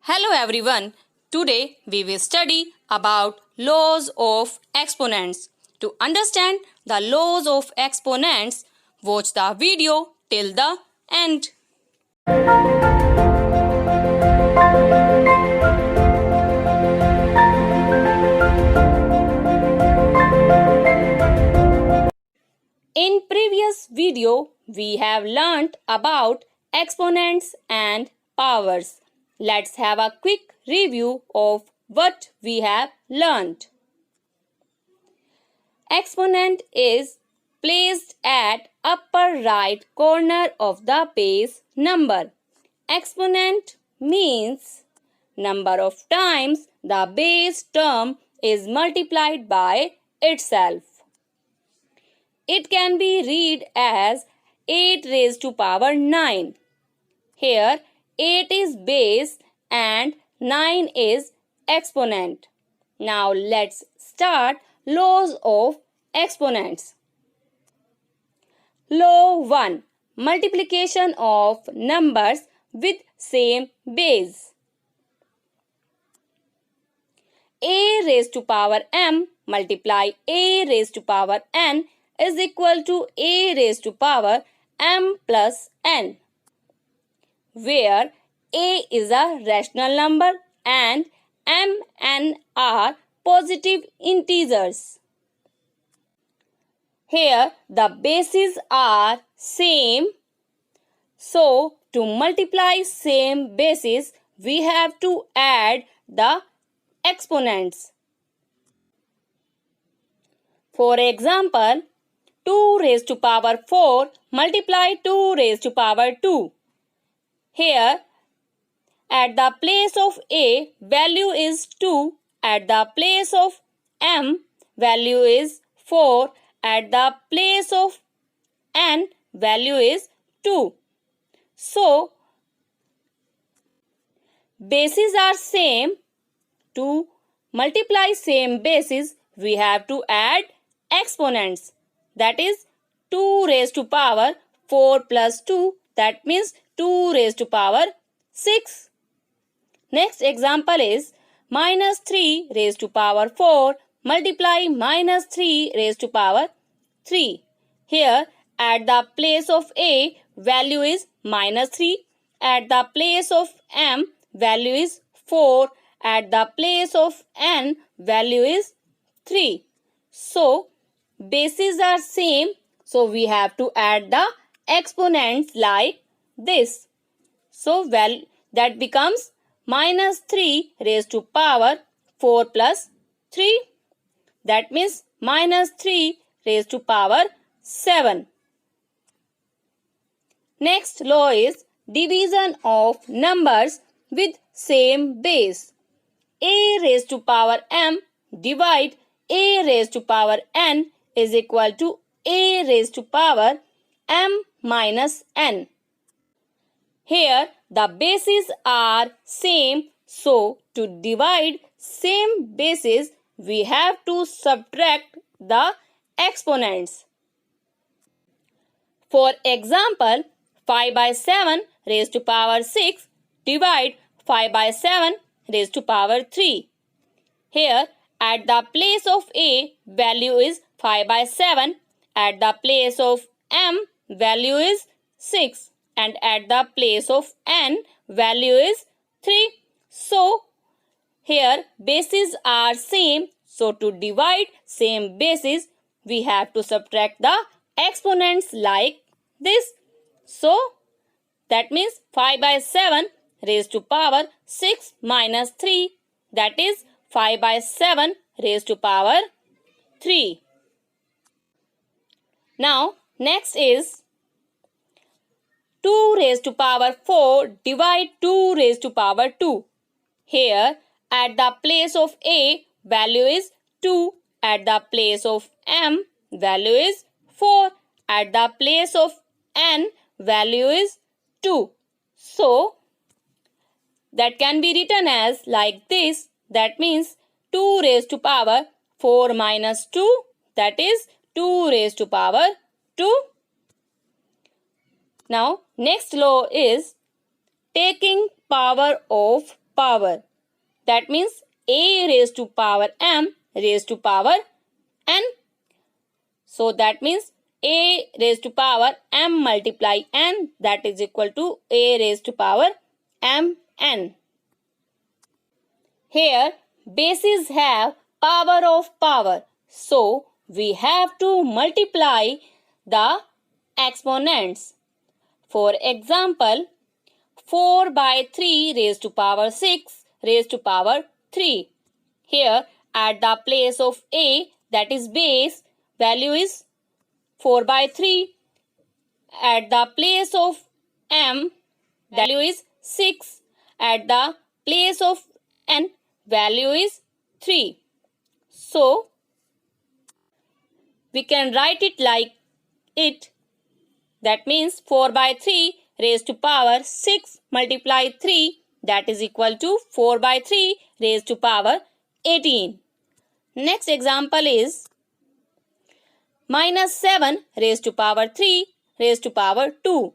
Hello everyone. Today we will study about laws of exponents. To understand the laws of exponents, watch the video till the end. In previous video, we have learnt about exponents and powers. Let's have a quick review of what we have learnt. Exponent is placed at upper right corner of the base number. Exponent means number of times the base term is multiplied by itself. It can be read as 8 raised to power 9. Here 8 is base and 9 is exponent. Now let's start laws of exponents. Law 1. Multiplication of numbers with same base. A raised to power m multiply a raised to power n is equal to a raised to power m plus n, where a is a rational number and m and n are positive integers. Here the bases are same, so to multiply same bases we have to add the exponents. For example, 2 raised to power 4 multiply 2 raised to power 2. Here, at the place of a, value is 2. At the place of m, value is 4. At the place of n, value is 2. So, bases are same. To multiply same bases, we have to add exponents. That is 2 raised to power 4 plus 2. That means 2 raised to power 6. Next example is minus 3 raised to power 4 multiply minus 3 raised to power 3. Here at the place of a, value is minus 3. At the place of m, value is 4. At the place of n, value is 3. So, bases are same, so we have to add the exponents like this. So, that becomes minus 3 raised to power 4 plus 3. That means minus 3 raised to power 7. Next law is division of numbers with same base. A raised to power m divide a raised to power n is equal to a raised to power m minus n. Here the bases are same, so to divide same bases we have to subtract the exponents. For example, 5 by 7 raised to power 6 divide 5 by 7 raised to power 3. Here at the place of a, value is 5 by 7. At the place of m, value is 6. And at the place of n, value is 3. So, here bases are same. So, to divide same bases, we have to subtract the exponents like this. So, that means 5 by 7 raised to power 6 minus 3. That is 5 by 7 raised to power 3. Now, next is 2 raised to power 4 divide 2 raised to power 2. Here, at the place of a, value is 2. At the place of m, value is 4. At the place of n, value is 2. So, that can be written as like this. That means 2 raised to power 4 minus 2. That is 2 raised to power 2. Now, next law is taking power of power. That means a raised to power m raised to power n. So that means a raised to power m multiply n, that is equal to a raised to power mn. Here bases have power of power. So we have to multiply the exponents. For example, 4 by 3 raised to power 6 raised to power 3. Here at the place of a, that is base, value is 4 by 3. At the place of m, value is 6. At the place of n, value is 3. So we can write it like it. That means 4 by 3 raised to power 6 multiply 3, that is equal to 4 by 3 raised to power 18. Next example is minus 7 raised to power 3 raised to power 2.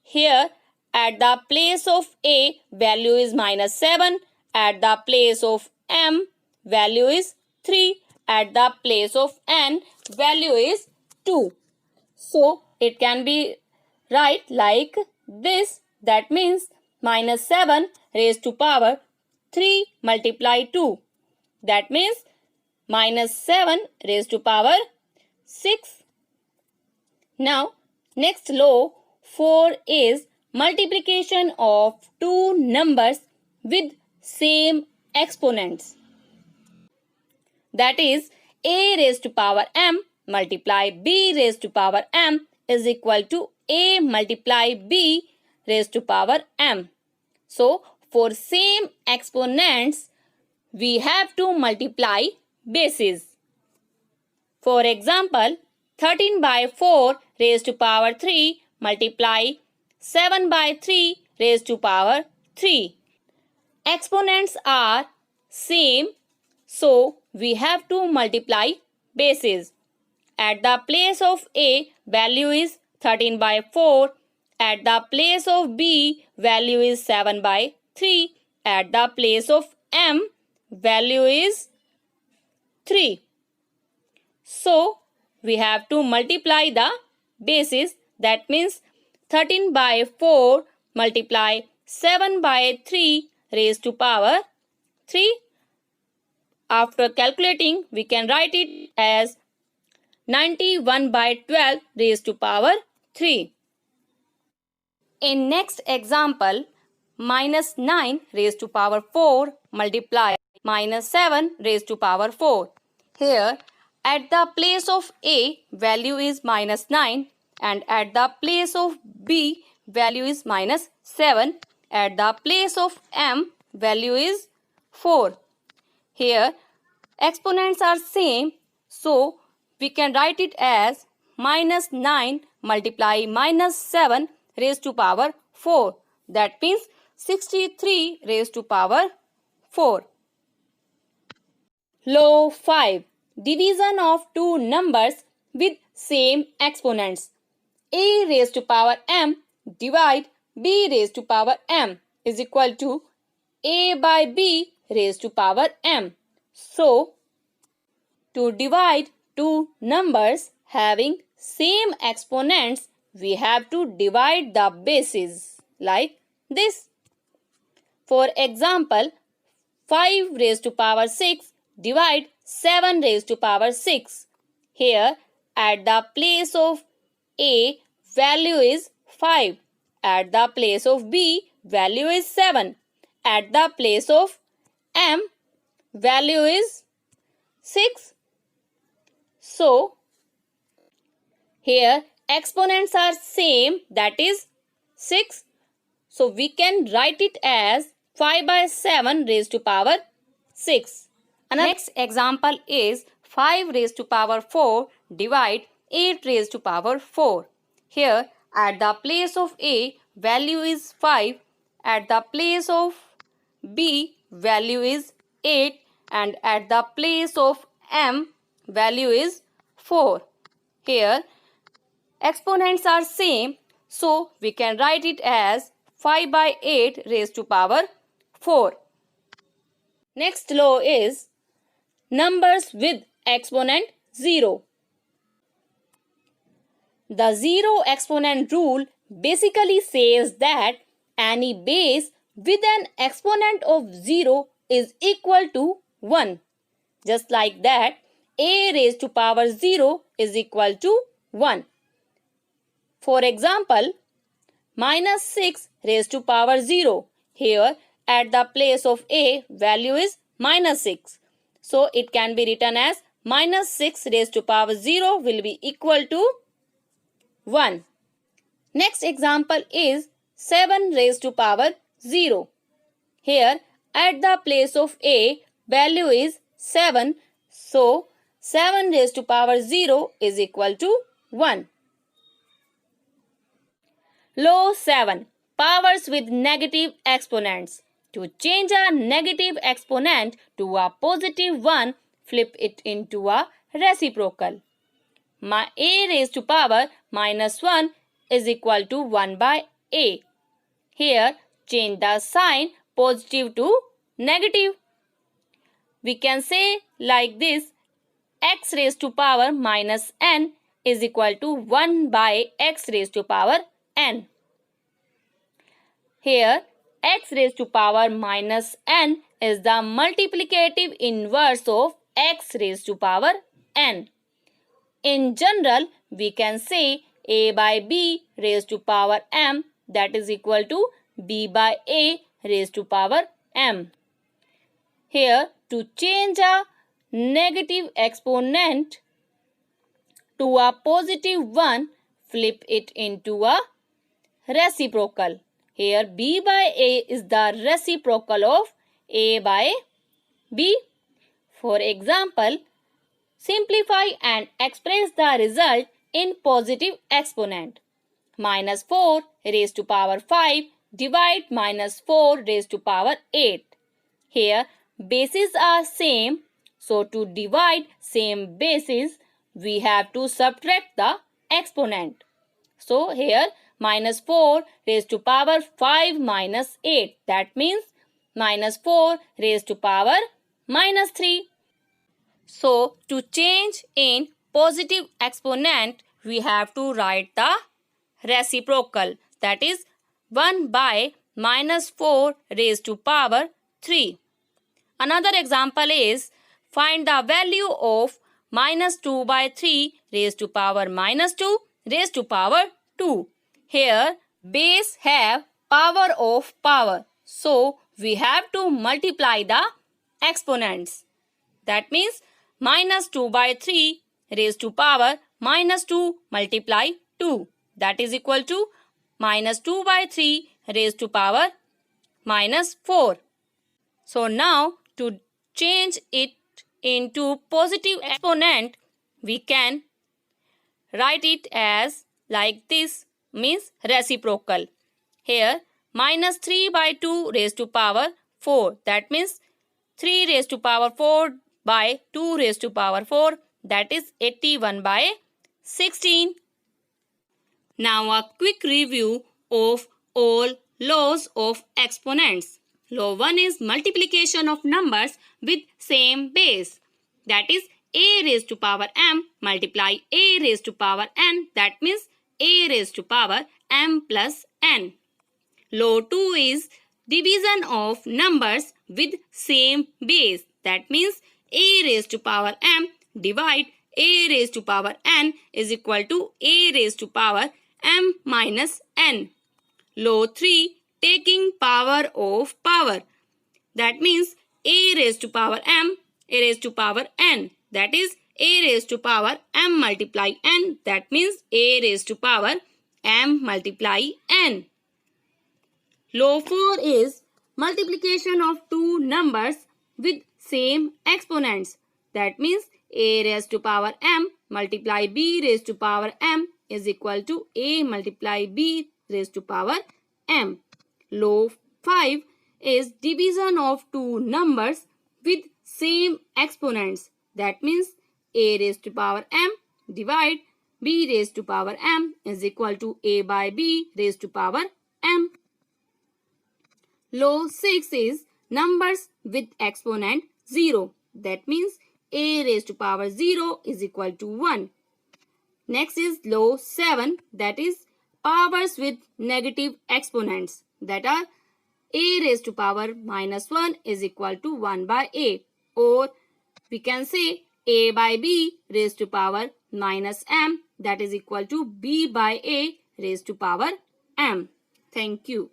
Here at the place of a, value is minus 7. At the place of m, value is 3. At the place of n, value is 2. So it can be write like this. That means minus 7 raised to power 3 multiply 2. That means minus 7 raised to power 6. Now next law 4 is multiplication of two numbers with same exponents. That is a raised to power m multiply b raised to power m is equal to a multiply b raised to power m. So for same exponents, we have to multiply bases. For example, 13 by 4 raised to power 3 multiply 7 by 3 raised to power 3. Exponents are same, so we have to multiply bases. At the place of a, value is 13 by 4. At the place of b, value is 7 by 3. At the place of m, value is 3. So we have to multiply the bases. That means 13 by 4 multiply 7 by 3 raised to power 3. After calculating, we can write it as 91 by 12 raised to power 3. In next example, minus 9 raised to power 4 multiply minus 7 raised to power 4. Here, at the place of a, value is minus 9, and at the place of b, value is minus 7. At the place of m, value is 4. Here, exponents are same, so we can write it as minus 9 multiply minus 7 raised to power 4. That means 63 raised to power 4. Law 5. Division of two numbers with same exponents. A raised to power m divide b raised to power m is equal to a by b raised to power m. So, to divide two numbers having same exponents, we have to divide the bases like this. For example, 5 raised to power 6 divide 7 raised to power 6. Here, at the place of a, value is 5. At the place of b, value is 7. At the place of m, value is 6. So, here exponents are same, that is 6. So, we can write it as 5 by 7 raised to power 6. Next example is 5 raised to power 4 divide 8 raised to power 4. Here, at the place of a, value is 5. At the place of b, value is 8. And at the place of m, value is 4. Here, exponents are same, so we can write it as 5 by 8 raised to power 4. Next law is numbers with exponent 0. The zero exponent rule basically says that any base with an exponent of 0 is equal to 1. Just like that, a raised to power 0 is equal to 1. For example, minus 6 raised to power 0. Here, at the place of a, value is minus 6. So, it can be written as minus 6 raised to power 0 will be equal to 1. Next example is 7 raised to power 0. Here, at the place of a, value is 7. So, 7 raised to power 0 is equal to 1. Law 7. Powers with negative exponents. To change a negative exponent to a positive one, flip it into a reciprocal. A raised to power minus 1 is equal to 1 by a. Here, change the sign positive to negative. We can say like this, x raised to power minus n is equal to 1 by x raised to power n. Here, x raised to power minus n is the multiplicative inverse of x raised to power n. In general, we can say a by b raised to power m, that is equal to b by a raised to power m. Here, to change a negative exponent to a positive one, flip it into a reciprocal. Here, b by a is the reciprocal of a by b. For example, simplify and express the result in positive exponent. Minus 4 raised to power 5 divide minus 4 raised to power 8. Here, bases are same. So, to divide same bases, we have to subtract the exponent. So, here minus 4 raised to power 5 minus 8. That means minus 4 raised to power minus 3. So, to change in positive exponent, we have to write the reciprocal. That is 1 by minus 4 raised to power 3. Another example is find the value of minus 2 by 3 raised to power minus 2 raised to power 2. Here, base have power of power. So, we have to multiply the exponents. That means minus 2 by 3 raised to power minus 2 multiply 2. That is equal to minus 2 by 3 raised to power minus 4. So now to change it into positive exponent, we can write it as like this, means reciprocal. Here minus 3 by 2 raised to power 4. That means 3 raised to power 4 by 2 raised to power 4, that is 81 by 16. Now a quick review of all laws of exponents. Law 1 is multiplication of numbers with same base. That is a raised to power m multiply a raised to power n, that means a raised to power m plus n. Law 2 is division of numbers with same base. That means a raised to power m divide a raised to power n is equal to a raised to power m minus n. Law 3, taking power of power. That means a raised to power m, a raised to power n. That is a raised to power m multiply n. That means a raised to power m multiply n. Law 4 is multiplication of two numbers with same exponents. That means a raised to power m multiply b raised to power m is equal to a multiply b raised to power m. Law 5 is division of two numbers with same exponents. That means a raised to power m divide b raised to power m is equal to a by b raised to power m. Law 6 is numbers with exponent 0. That means a raised to power 0 is equal to 1. Next is law 7, that is powers with negative exponents, that are a raised to power minus 1 is equal to 1 by a, or we can say a by b raised to power minus m, that is equal to b by a raised to power m. Thank you.